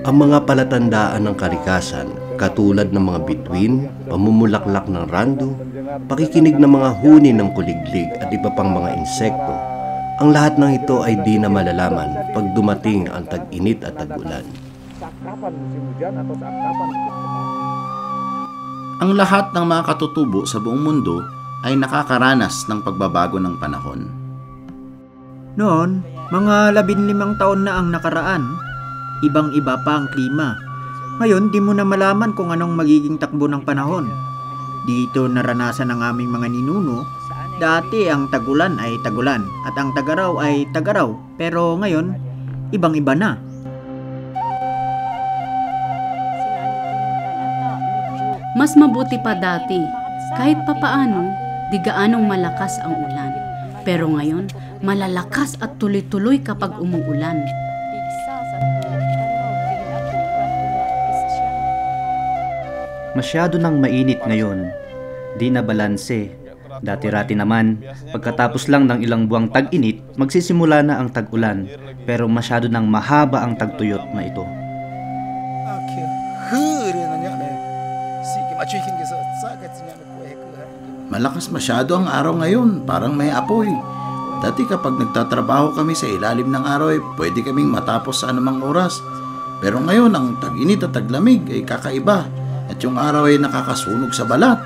Ang mga palatandaan ng kalikasan, katulad ng mga bituin, pamumulaklak ng rando, pakikinig ng mga huni ng kuliglig at iba pang mga insekto, ang lahat ng ito ay di na malalaman pag dumating ang tag-init at tag-ulan. Ang lahat ng mga katutubo sa buong mundo ay nakakaranas ng pagbabago ng panahon. Noon, mga 15 taon na ang nakaraan, ibang-iba pa ang klima. Ngayon, di mo na malaman kung anong magiging takbo ng panahon. Dito naranasan ng aming mga ninuno, dati ang tagulan ay tagulan at ang tagaraw ay tagaraw, pero ngayon, ibang-iba na. Mas mabuti pa dati, kahit papaano, di gaanong malakas ang ulan. Pero ngayon, malalakas at tuloy-tuloy kapag umuulan. Masyado nang mainit ngayon, di na balanse. Dati-rati naman, pagkatapos lang ng ilang buwang tag-init, magsisimula na ang tag-ulan, pero masyado nang mahaba ang tagtuyot na ito. Malakas masyado ang araw ngayon, parang may apoy. Dati kapag nagtatrabaho kami sa ilalim ng araw ay pwede kaming matapos sa anumang oras. Pero ngayon ang tag-init at taglamig ay kakaiba at yung araw ay nakakasunog sa balat.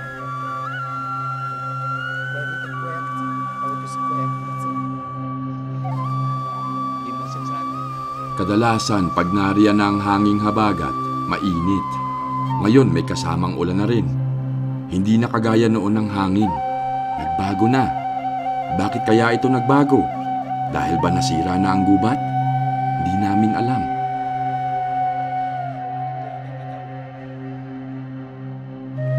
Kadalasan pag nariyan na ang hanging habagat, mainit. Ngayon may kasamang ulan na rin. Hindi na kagaya noon ng hangin. Nagbago na. Bakit kaya ito nagbago? Dahil ba nasira na ang gubat? Hindi namin alam.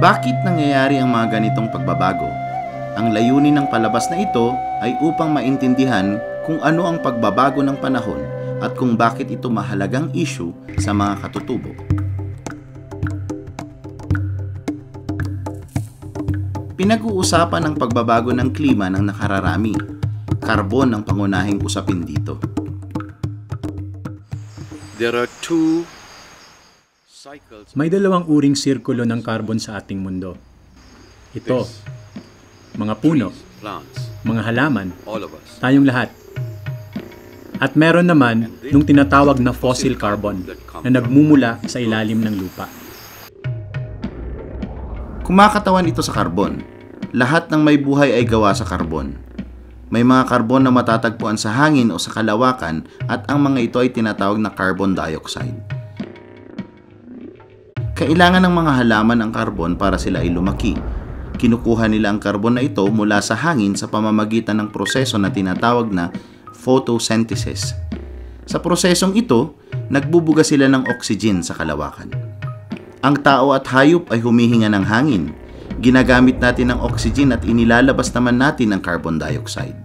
Bakit nangyayari ang mga ganitong pagbabago? Ang layunin ng palabas na ito ay upang maintindihan kung ano ang pagbabago ng panahon at kung bakit ito mahalagang issue sa mga katutubo. Pinag-uusapan ang pagbabago ng klima ng nakararami. Karbon ang pangunahing usapin dito. May dalawang uring sirkulo ng karbon sa ating mundo. Ito, mga puno, mga halaman, tayong lahat. At meron naman nung tinatawag na fossil carbon na nagmumula sa ilalim ng lupa. Kumakatawan ito sa karbon. Lahat ng may buhay ay gawa sa karbon. May mga karbon na matatagpuan sa hangin o sa kalawakan at ang mga ito ay tinatawag na carbon dioxide. Kailangan ng mga halaman ang karbon para sila ay lumaki. Kinukuha nila ang karbon na ito mula sa hangin sa pamamagitan ng proseso na tinatawag na photosynthesis. Sa prosesong ito, nagbubuga sila ng oxygen sa kalawakan. Ang tao at hayop ay humihinga ng hangin. Ginagamit natin ang oxygen at inilalabas naman natin ang carbon dioxide.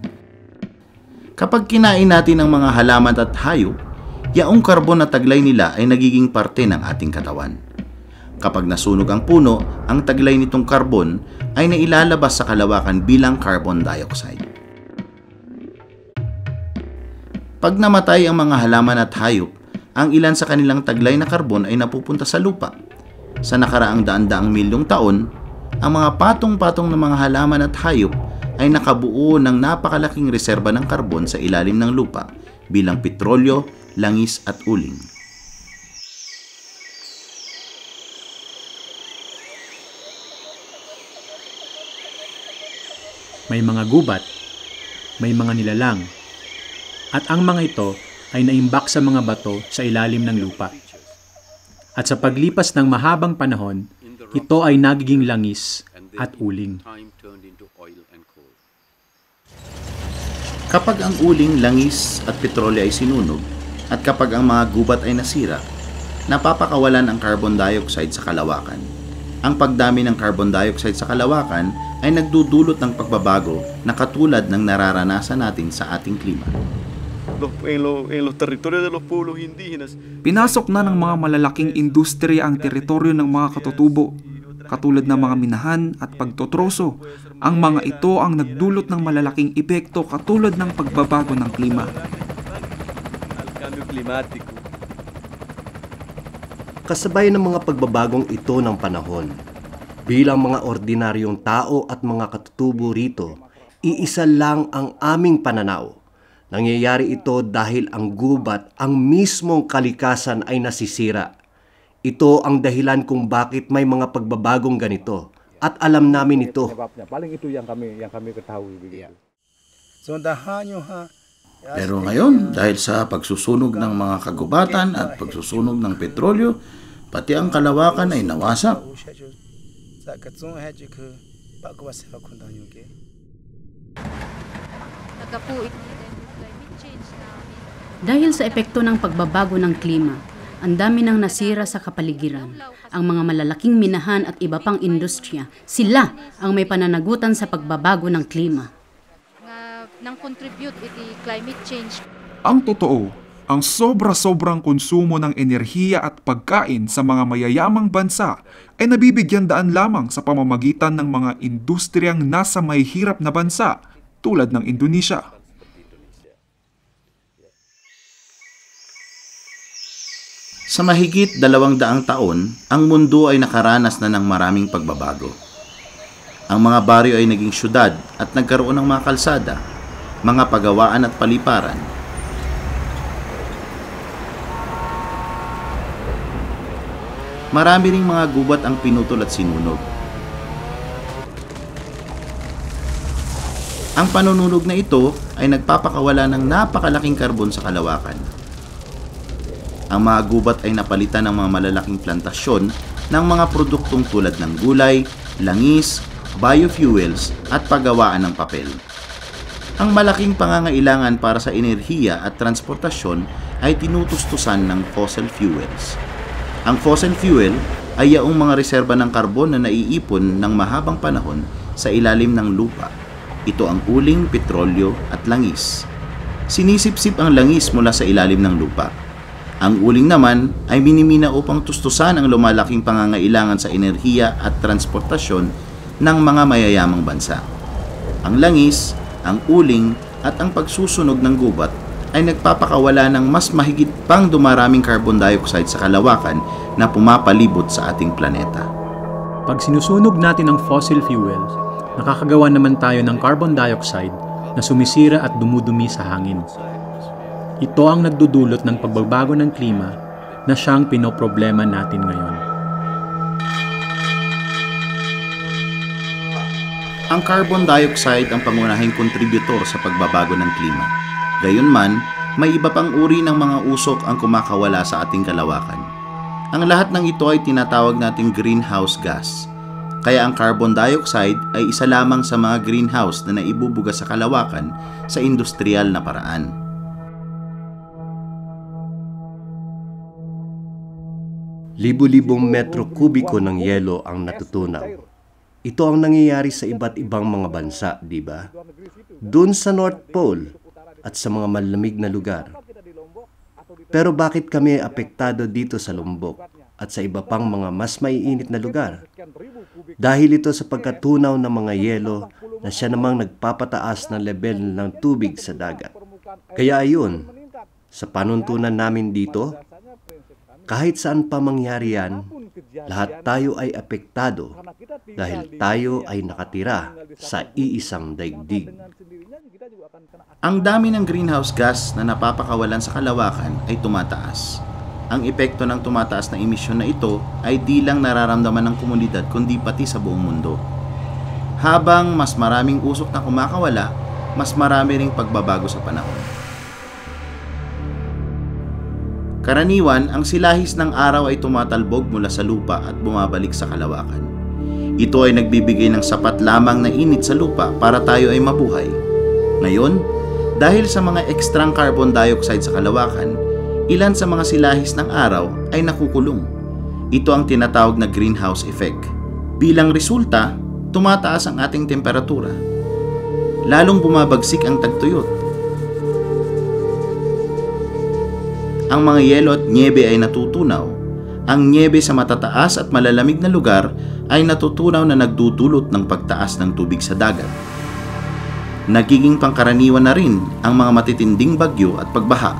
Kapag kinain natin ang mga halaman at hayop, yaong karbon na taglay nila ay nagiging parte ng ating katawan. Kapag nasunog ang puno, ang taglay nitong karbon ay nailalabas sa kalawakan bilang carbon dioxide. Pag namatay ang mga halaman at hayop, ang ilan sa kanilang taglay na karbon ay napupunta sa lupa. Sa nakaraang daan-daang milyong taon, ang mga patong-patong ng mga halaman at hayop ay nakabuo ng napakalaking reserba ng karbon sa ilalim ng lupa bilang petrolyo, langis at uling. May mga gubat, may mga nilalang, at ang mga ito ay naimbak sa mga bato sa ilalim ng lupa. At sa paglipas ng mahabang panahon, ito ay nagiging langis at uling. Kapag ang uling, langis at petrolyo ay sinunog, at kapag ang mga gubat ay nasira, napapakawalan ang carbon dioxide sa kalawakan. Ang pagdami ng carbon dioxide sa kalawakan ay nagdudulot ng pagbabago na katulad ng nararanasan natin sa ating klima. Pinasok na ng mga malalaking industriya ang teritoryo ng mga katutubo, katulad ng mga minahan at pagtotroso. Ang mga ito ang nagdulot ng malalaking epekto katulad ng pagbabago ng klima. Kasabay ng mga pagbabagong ito ng panahon, bilang mga ordinaryong tao at mga katutubo rito, iisa lang ang aming pananaw. Nangyayari ito dahil ang gubat, ang mismong kalikasan ay nasisira. Ito ang dahilan kung bakit may mga pagbabagong ganito. At alam namin ito. Paling itu yang kami ketahui begitu. Pero ngayon, dahil sa pagsusunog ng mga kagubatan at pagsusunog ng petrolyo, pati ang kalawakan ay nawasak. Dahil sa epekto ng pagbabago ng klima, ang dami nang nasira sa kapaligiran. Ang mga malalaking minahan at iba pang industriya, sila ang may pananagutan sa pagbabago ng klima. Nang contribute iti climate change. Ang totoo, ang sobra-sobrang konsumo ng enerhiya at pagkain sa mga mayayamang bansa ay nabibigyan daan lamang sa pamamagitan ng mga industriyang nasa mahihirap na bansa tulad ng Indonesia. Sa mahigit 200 taon, ang mundo ay nakaranas na ng maraming pagbabago. Ang mga baryo ay naging syudad at nagkaroon ng mga kalsada, mga pagawaan at paliparan. Marami ring mga gubat ang pinutol at sinunog. Ang panununog na ito ay nagpapakawala ng napakalaking karbon sa kalawakan. Ang mga gubat ay napalitan ng mga malalaking plantasyon ng mga produktong tulad ng gulay, langis, biofuels at paggawaan ng papel. Ang malaking pangangailangan para sa enerhiya at transportasyon ay tinutustusan ng fossil fuels. Ang fossil fuel ay yaong mga reserba ng karbon na naiipon ng mahabang panahon sa ilalim ng lupa. Ito ang uling, petrolyo at langis. Sinisipsip ang langis mula sa ilalim ng lupa. Ang uling naman ay minimina upang tustusan ang lumalaking pangangailangan sa enerhiya at transportasyon ng mga mayayamang bansa. Ang langis, ang uling at ang pagsusunog ng gubat ay nagpapakawala ng mas mahigit pang dumaraming carbon dioxide sa kalawakan na pumapalibot sa ating planeta. Pag sinusunog natin ang fossil fuels, nakakagawa naman tayo ng carbon dioxide na sumisira at dumudumi sa hangin. Ito ang nagdudulot ng pagbabago ng klima na siyang pinoproblema natin ngayon. Ang carbon dioxide ang pangunahing kontributor sa pagbabago ng klima. Gayunman, may iba pang uri ng mga usok ang kumakawala sa ating kalawakan. Ang lahat ng ito ay tinatawag nating greenhouse gas. Kaya ang carbon dioxide ay isa lamang sa mga greenhouse na naibubuga sa kalawakan sa industrial na paraan. Libo-libong metro kubiko ng yelo ang natutunaw. Ito ang nangyayari sa iba't ibang mga bansa, di ba? Doon sa North Pole at sa mga malamig na lugar. Pero bakit kami apektado dito sa Lombok at sa iba pang mga mas maiinit na lugar? Dahil ito sa pagkatunaw ng mga yelo na siya namang nagpapataas ng level ng tubig sa dagat. Kaya ayun, sa panuntunan namin dito, kahit saan pa mangyari yan, lahat tayo ay apektado dahil tayo ay nakatira sa iisang daigdig. Ang dami ng greenhouse gas na napapakawalan sa kalawakan ay tumataas. Ang epekto ng tumataas na emisyon na ito ay di lang nararamdaman ng komunidad kundi pati sa buong mundo. Habang mas maraming usok na kumakawala, mas marami ring pagbabago sa panahon. Karaniwan, ang silahis ng araw ay tumatalbog mula sa lupa at bumabalik sa kalawakan. Ito ay nagbibigay ng sapat lamang na init sa lupa para tayo ay mabuhay. Ngayon, dahil sa mga ekstrang carbon dioxide sa kalawakan, ilan sa mga silahis ng araw ay nakukulong. Ito ang tinatawag na greenhouse effect. Bilang resulta, tumataas ang ating temperatura. Lalong bumabagsik ang tagtuyot. Ang mga yelo at nyebe ay natutunaw. Ang nyebe sa matataas at malalamig na lugar ay natutunaw na nagdudulot ng pagtaas ng tubig sa dagat. Nagiging pangkaraniwan na rin ang mga matitinding bagyo at pagbaha.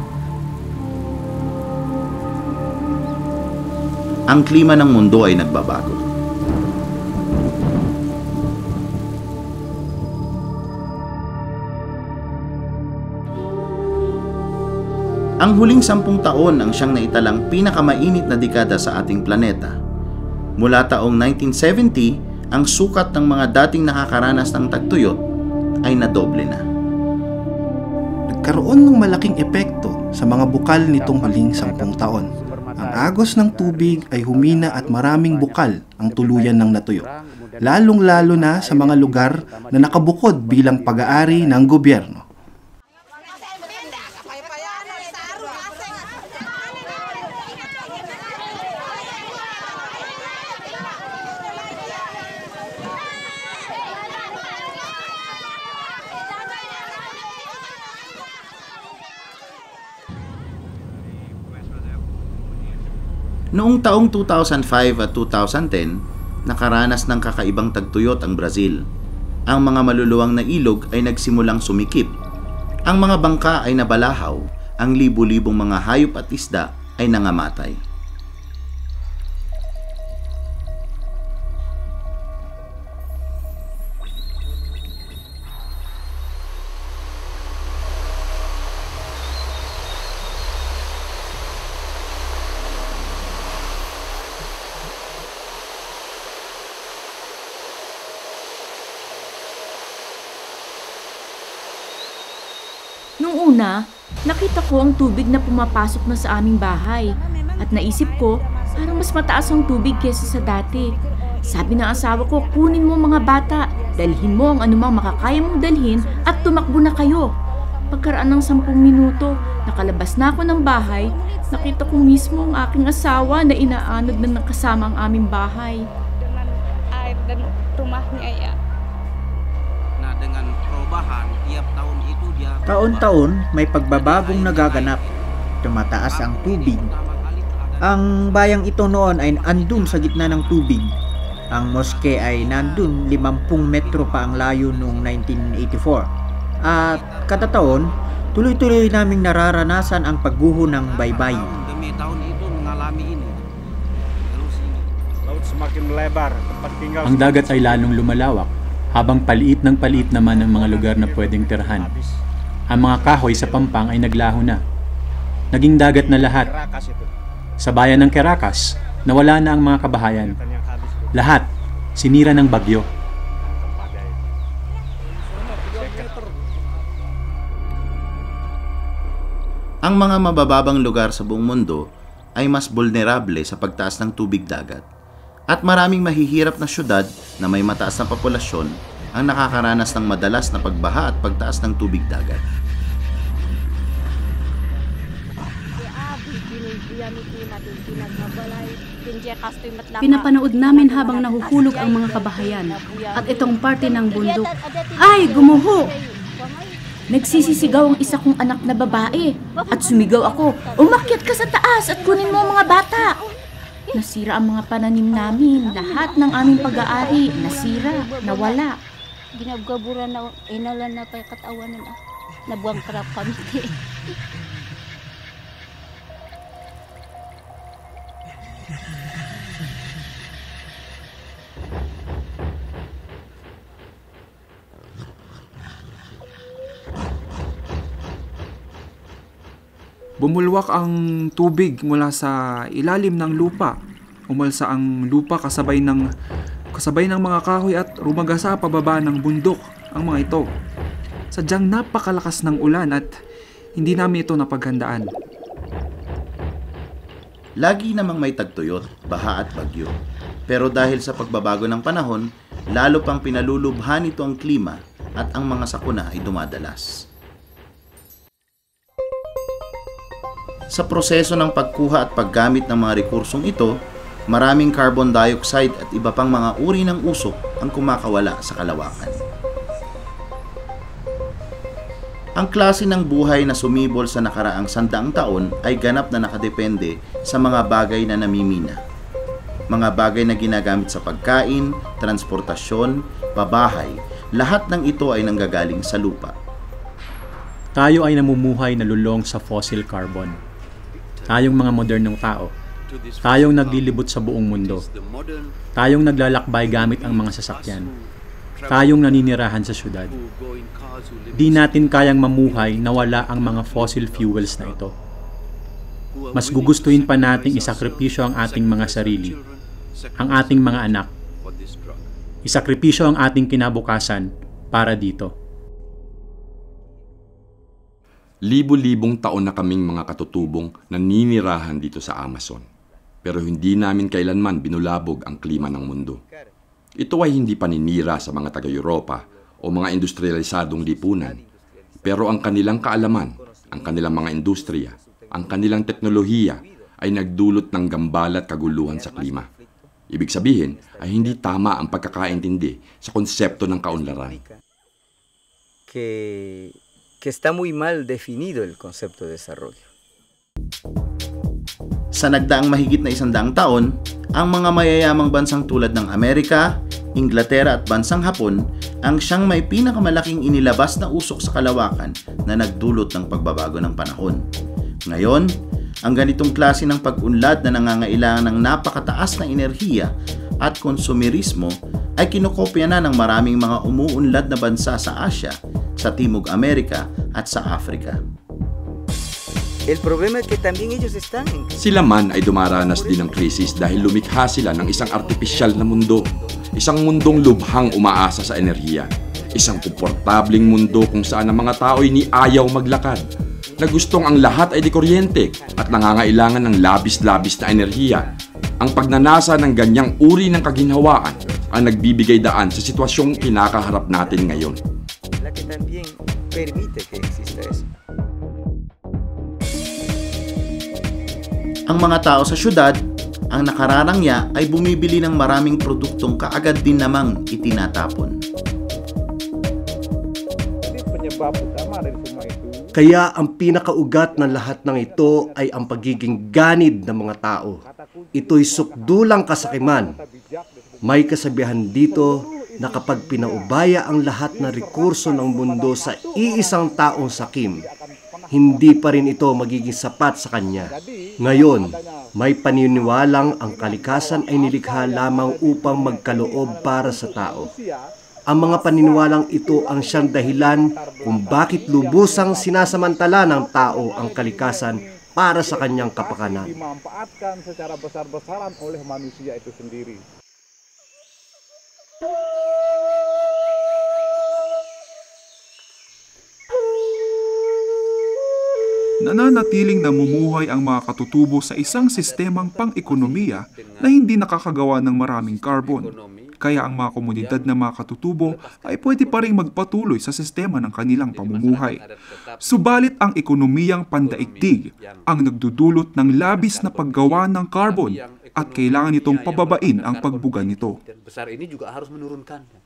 ang klima ng mundo ay nagbabago. Ang huling 10 taon ang siyang naitalang pinakamainit na dekada sa ating planeta. Mula taong 1970, ang sukat ng mga dating nakakaranas ng tagtuyot ay nadoble na. Nagkaroon ng malaking epekto sa mga bukal nitong huling 10 taon. Ang agos ng tubig ay humina at maraming bukal ang tuluyan ng natuyo, lalong-lalo na sa mga lugar na nakabukod bilang pag-aari ng gobyerno. Noong taong 2005 at 2010, nakaranas ng kakaibang tagtuyot ang Brazil. Ang mga maluluwang na ilog ay nagsimulang sumikip. Ang mga bangka ay nabalahaw, ang libu-libong mga hayop at isda ay nangamatay. Nung una, nakita ko ang tubig na pumapasok na sa aming bahay at naisip ko parang mas mataas ang tubig kesa sa dati. Sabi ng asawa ko, kunin mo mga bata, dalhin mo ang anumang makakaya mong dalhin at tumakbo na kayo. Pagkaraan ng 10 minuto, nakalabas na ako ng bahay, nakita ko mismo ang aking asawa na inaanod na nakasama ang aming bahay. Air dan rumahnya ya. Nah, dengan perubahan tiap tahun itu dia Taon-taon may pagbabagong nagaganap. Tumataas ang tubig. Ang bayang ito noon ay andun sa gitna ng tubig. Ang moske ay nandun 50 metro pa ang layo noong 1984. At kada taon, tuloy-tuloy naming nararanasan ang pagguho ng baybay. demi tahun itu mengalami ini. Terus ini. Laut semakin melebar, tempat tinggal Ang dagat ay lalong lumalawak, habang paliit ng paliit naman ang mga lugar na pwedeng tirahan. Ang mga kahoy sa pampang ay naglaho na. Naging dagat na lahat. Sa bayan ng Caracas, nawala na ang mga kabahayan. Lahat, sinira ng bagyo. Ang mga mabababang lugar sa buong mundo ay mas vulnerable sa pagtaas ng tubig dagat. At maraming mahihirap na syudad na may mataas na populasyon ang nakakaranas ng madalas na pagbaha at pagtaas ng tubig dagat. Pinapanood namin habang nahuhulog ang mga kabahayan. At itong parte ng bundok, ay gumuho! Nagsisisigaw ang isa kong anak na babae at sumigaw ako, umakyat ka sa taas at kunin mo ang mga bata. Nasira ang mga pananim namin, lahat ng aming pag-aari, nasira, nawala. Ginagaburan na inalan na kay katawan na nabuang krap kami. Bumulwak ang tubig mula sa ilalim ng lupa. Umalsa ang lupa kasabay ng mga kahoy at rumagasa pababa ng bundok ang mga ito. Sadyang napakalakas ng ulan at hindi namin ito napaghandaan. Lagi namang may tagtuyot, baha at bagyo. Pero dahil sa pagbabago ng panahon, lalo pang pinalulubhan ito ang klima at ang mga sakuna ay dumadalas. Sa proseso ng pagkuha at paggamit ng mga rekursong ito, maraming carbon dioxide at iba pang mga uri ng usok ang kumakawala sa kalawakan. Ang klase ng buhay na sumibol sa nakaraang 100 taon ay ganap na nakadepende sa mga bagay na namimina. Mga bagay na ginagamit sa pagkain, transportasyon, pabahay, lahat ng ito ay nanggagaling sa lupa. Tayo ay namumuhay na lulong sa fossil carbon. Tayong mga modernong tao, Tayong naglilibot sa buong mundo. Tayong naglalakbay gamit ang mga sasakyan. Tayong naninirahan sa syudad. Di natin kayang mamuhay na wala ang mga fossil fuels na ito. Mas gugustuhin pa nating isakripisyo ang ating mga sarili, ang ating mga anak. Isakripisyo ang ating kinabukasan para dito. Libo-libong taon na kaming mga katutubong naninirahan dito sa Amazon. Pero hindi namin kailanman binulabog ang klima ng mundo. Ito ay hindi paninira sa mga taga-Europa o mga industrialisadong lipunan. Pero ang kanilang kaalaman, ang kanilang mga industriya, ang kanilang teknolohiya ay nagdulot ng gambala at kaguluhan sa klima. Ibig sabihin ay hindi tama ang pagkakaintindi sa konsepto ng kaunlaran. Que está muy mal definido el concepto de desarrollo. Sa nagdaang mahigit na 100 taon, ang mga mayayamang bansang tulad ng Amerika, Inglaterra at bansang Hapon ang siyang may pinakamalaking inilabas na usok sa kalawakan na nagdulot ng pagbabago ng panahon. Ngayon, ang ganitong klase ng pag-unlad na nangangailangan ng napakataas na enerhiya at konsumerismo ay kinokopya na ng maraming mga umuunlad na bansa sa Asia, sa Timog Amerika at sa Afrika. El problema es que también ellos están en... Sila man ay dumaranas din ng krisis dahil lumikha sila ng isang artipisyal na mundo. Isang mundong lubhang umaasa sa enerhiya. Isang komportabling mundo kung saan ang mga tao ay ni ayaw maglakad. Na gustong ang lahat ay di kuryente at nangangailangan ng labis-labis na enerhiya. Ang pagnanasa ng ganyang uri ng kaginhawaan ang nagbibigay daan sa sitwasyong kinakaharap natin ngayon. La que también permite que exista eso. Ang mga tao sa syudad, ang nakararangya ay bumibili ng maraming produktong kaagad din namang itinatapon. Kaya ang pinakaugat ng lahat ng ito ay ang pagiging ganid ng mga tao. Ito'y sukdulang kasakiman. May kasabihan dito na kapag pinaubaya ang lahat ng rekurso ng mundo sa iisang taong sakim, hindi pa rin ito magiging sapat sa kanya. Ngayon, may paniniwalang ang kalikasan ay nilikha lamang upang magkaloob para sa tao. Ang mga paniniwalang ito ang siyang dahilan kung bakit lubusang sinasamantala ng tao ang kalikasan para sa kanyang kapakanan. Dimanfaatkan secara besar-besaran oleh manusia itu sendiri. Nananatiling namumuhay ang mga katutubo sa isang sistemang pang-ekonomiya na hindi nakakagawa ng maraming carbon. Kaya ang mga komunidad na mga katutubo ay pwede pa rin magpatuloy sa sistema ng kanilang pamumuhay. Subalit ang ekonomiyang pandaigdig ang nagdudulot ng labis na paggawa ng carbon at kailangan itong pababain ang pagbuga nito. Besar ini juga harus menurunkan.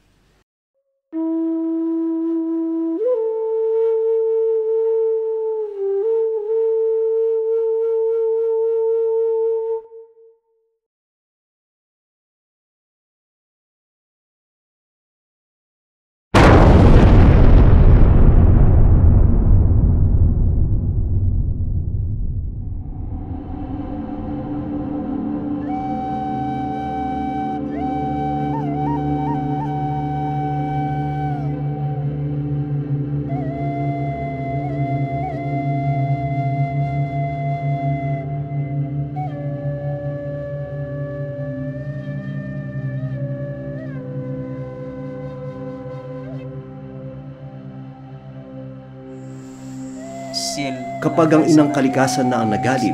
Kapag ang inang kalikasan na ang nagalit,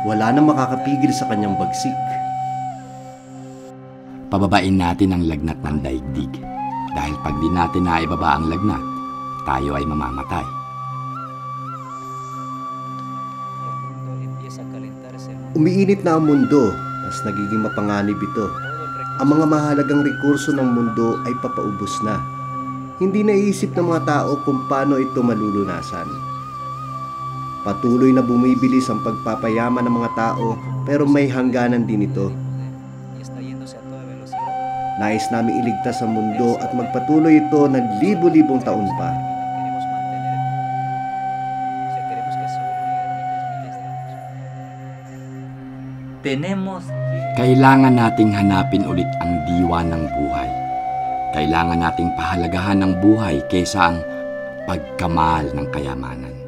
wala na makakapigil sa kanyang bagsik. Pababain natin ang lagnat ng daigdig. Dahil pag di natin naibaba ang lagnat, tayo ay mamamatay. Umiinit na ang mundo, mas nagiging mapanganib ito. Ang mga mahalagang rekurso ng mundo ay papaubos na. Hindi naiisip ng mga tao kung paano ito malulunasan. Patuloy na bumibilis ang pagpapayaman ng mga tao pero may hangganan din ito. Nais namin iligtas ang mundo at magpatuloy ito ng libo-libong taon pa. Kailangan nating hanapin ulit ang diwa ng buhay. Kailangan nating pahalagahan ng buhay kaysa ang pagkamal ng kayamanan.